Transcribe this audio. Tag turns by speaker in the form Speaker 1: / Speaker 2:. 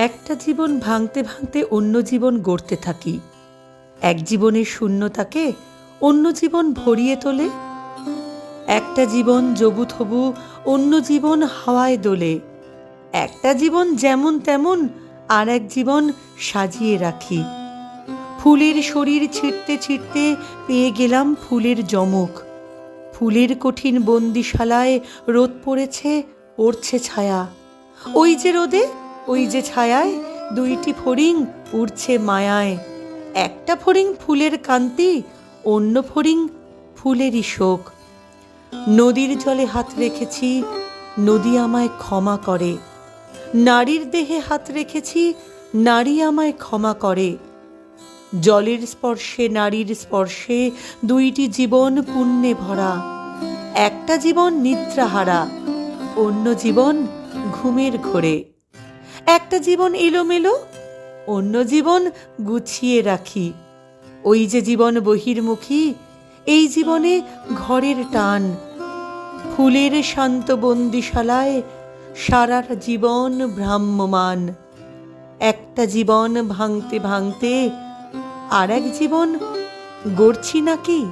Speaker 1: একটা জীবন ভাঙতে ভাঙতে অন্য জীবন গড়তে থাকি। এক জীবনের শূন্যতাকে অন্য জীবন ভরিয়ে তোলে। একটা জীবন জবুথবু, অন্য জীবন হাওয়ায় দোলে। একটা জীবন যেমন তেমন, আর এক জীবন সাজিয়ে রাখি। ফুলের শরীর ছিঁড়তে ছিঁড়তে পেয়ে গেলাম ফুলের যমক। ফুলের কঠিন বন্দিশালায় রোদ পড়েছে, পড়ছে ছায়া। ওই যে রোদে, ওই যে ছায়ায় দুইটি ফড়িং উড়ছে মায়ায়। একটা ফড়িং ফুলের কান্তি, অন্য ফড়িং ফুলেরই শোক। নদীর জলে হাত রেখেছি, নদী আমায় ক্ষমা করে। নারীর দেহে হাত রেখেছি, নারী আমায় ক্ষমা করে। জলের স্পর্শে নারীর স্পর্শে দুইটি জীবন পুণ্যে ভরা। একটা জীবন নিদ্রাহারা, অন্য জীবন ঘুমের ঘোরে। একটা জীবন এলোমেলো, অন্য জীবন গুছিয়ে রাখি। ওই যে জীবন বহির্মুখী, এই জীবনে ঘরের টান। ফুলের শান্ত বন্দিশালায় সারার জীবন ভ্রাম্যমান। একটা জীবন ভাঙতে ভাঙতে আর এক জীবন গড়ছি নাকি?